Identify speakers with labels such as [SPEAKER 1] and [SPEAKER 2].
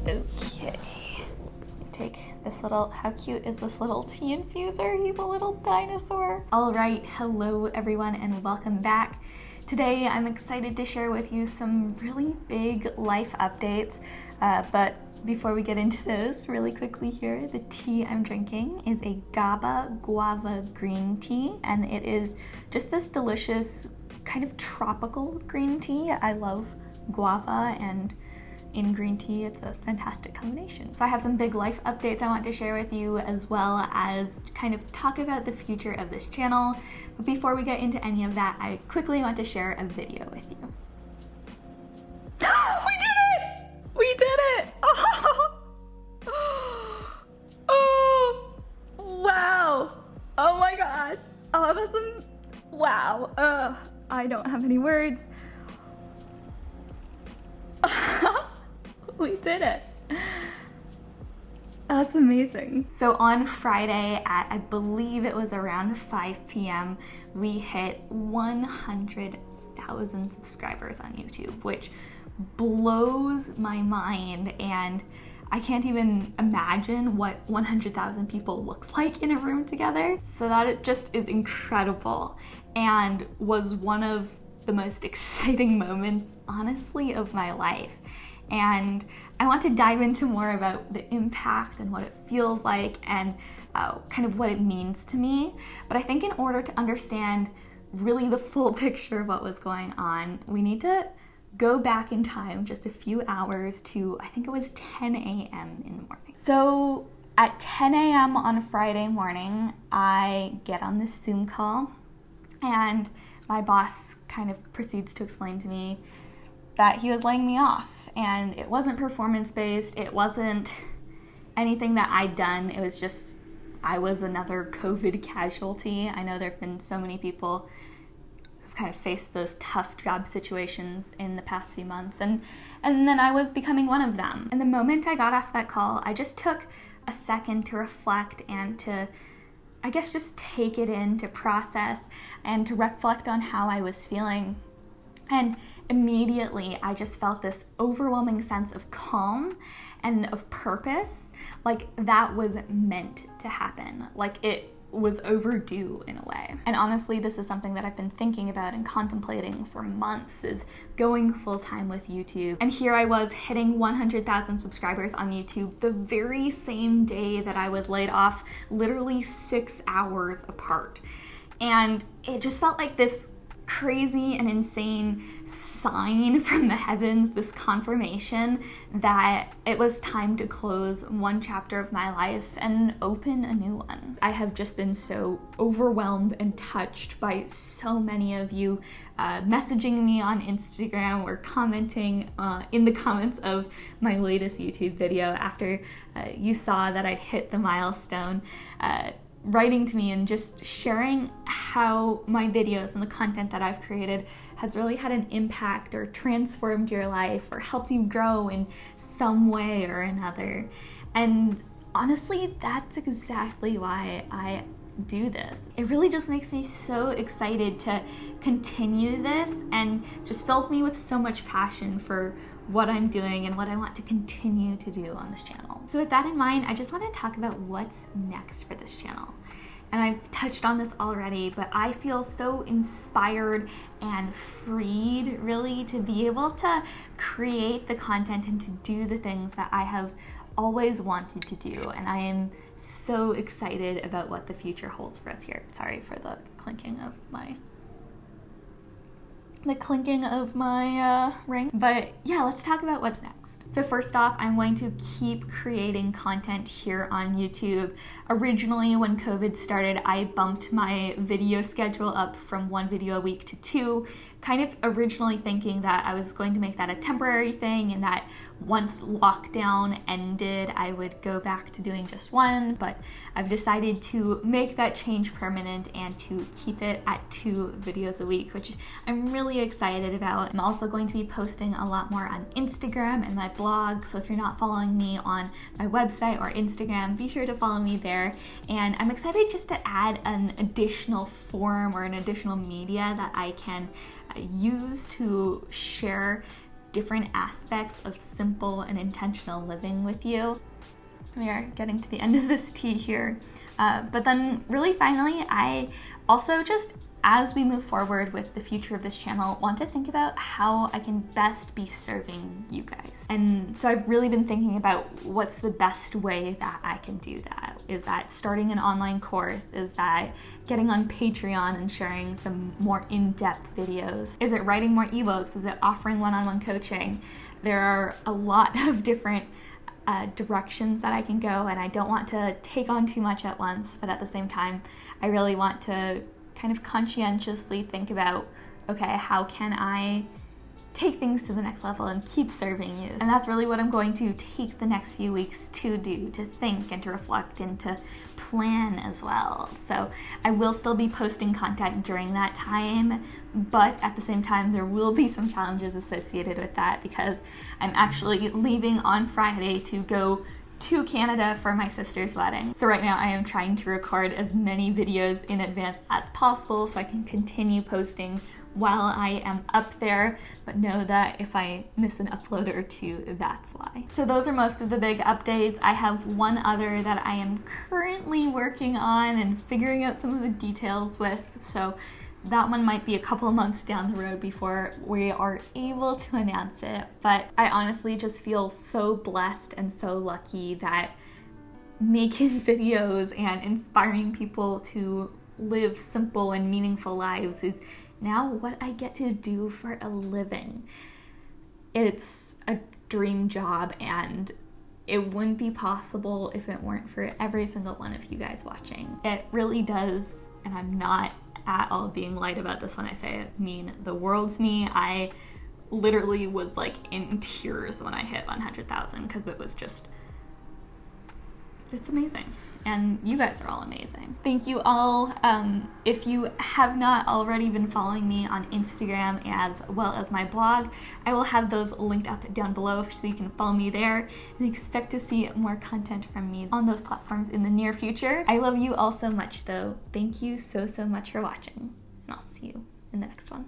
[SPEAKER 1] Okay. Take this little, how cute is this little tea infuser? He's a little dinosaur. All right, hello everyone and welcome back. Today I'm excited to share with you some really big life updates, but before we get into those, really quickly here, the tea I'm drinking is a GABA guava green tea, and it is just this delicious kind of tropical green tea. I love guava, and in green tea, it's a fantastic combination. So I have some big life updates I want to share with you, as well as kind of talk about the future of this channel. But before we get into any of that, I quickly want to share a video with you. We did it! We did it! Oh! Oh! Wow! Oh my gosh! Oh, that's wow! I don't have any words. We did it. That's amazing. So on Friday at, I believe it was around 5 p.m., we hit 100,000 subscribers on YouTube, which blows my mind, and I can't even imagine what 100,000 people looks like in a room together. So that it just is incredible, and was one of the most exciting moments, honestly, of my life. And I want to dive into more about the impact and what it feels like and kind of what it means to me. But I think in order to understand really the full picture of what was going on, we need to go back in time just a few hours to, I think it was 10 a.m. in the morning. So at 10 a.m. on Friday morning, I get on this Zoom call, and my boss kind of proceeds to explain to me that he was laying me off. And it wasn't performance-based, it wasn't anything that I'd done, it was just, I was another COVID casualty. I know there have been so many people who've kind of faced those tough job situations in the past few months, and then I was becoming one of them. And the moment I got off that call, I just took a second to reflect and to, I guess, just take it in, to process, and to reflect on how I was feeling. And immediately I just felt this overwhelming sense of calm and of purpose, like that was meant to happen, like it was overdue in a way. And honestly, this is something that I've been thinking about and contemplating for months, is going full-time with YouTube. And here I was hitting 100,000 subscribers on YouTube the very same day that I was laid off, literally 6 hours apart. And it just felt like this crazy and insane sign from the heavens, this confirmation that it was time to close one chapter of my life and open a new one. I have just been so overwhelmed and touched by so many of you messaging me on Instagram or commenting in the comments of my latest YouTube video after you saw that I'd hit the milestone, writing to me and just sharing how my videos and the content that I've created has really had an impact or transformed your life or helped you grow in some way or another. And honestly, that's exactly why I do this. It really just makes me so excited to continue this, and just fills me with so much passion for what I'm doing and what I want to continue to do on this channel. So with that in mind, I just want to talk about what's next for this channel. And I've touched on this already, but I feel so inspired and freed, really, to be able to create the content and to do the things that I have always wanted to do. And I am so excited about what the future holds for us here. Sorry for the clinking of my ring. But yeah, let's talk about what's next. So first off, I'm going to keep creating content here on YouTube. Originally, when COVID started, I bumped my video schedule up from 1 video a week to 2, kind of originally thinking that I was going to make that a temporary thing, and that once lockdown ended, I would go back to doing just 1, but I've decided to make that change permanent and to keep it at 2 videos a week, which I'm really excited about. I'm also going to be posting a lot more on Instagram and my blog, so if you're not following me on my website or Instagram, be sure to follow me there. And I'm excited just to add an additional form or an additional media that I can use to share different aspects of simple and intentional living with you. We are getting to the end of this tea here. But then really finally, I also just, as we move forward with the future of this channel, want to think about how I can best be serving you guys. And so I've really been thinking about what's the best way that I can do that. Is that starting an online course? Is that getting on Patreon and sharing some more in-depth videos? Is it writing more ebooks? Is it offering one-on-one coaching? There are a lot of different directions that I can go, and I don't want to take on too much at once, but at the same time, I really want to kind of conscientiously think about, okay, how can I take things to the next level and keep serving you? And that's really what I'm going to take the next few weeks to do, to think and to reflect and to plan as well. So I will still be posting content during that time, but at the same time, there will be some challenges associated with that because I'm actually leaving on Friday to go to Canada for my sister's wedding. So right now I am trying to record as many videos in advance as possible so I can continue posting while I am up there, but know that if I miss an upload or two, that's why. So those are most of the big updates. I have one other that I am currently working on and figuring out some of the details with, so that one might be a couple of months down the road before we are able to announce it. But I honestly just feel so blessed and so lucky that making videos and inspiring people to live simple and meaningful lives is now what I get to do for a living. It's a dream job, and it wouldn't be possible if it weren't for every single one of you guys watching. It really does, and I'm not at all being light about this when I say it, mean the world to me. I literally was like in tears when I hit 100,000 because it was just, it's amazing. And you guys are all amazing. Thank you all. If you have not already been following me on Instagram as well as my blog, I will have those linked up down below so you can follow me there and expect to see more content from me on those platforms in the near future. I love you all so much though. Thank you so much for watching, and I'll see you in the next one.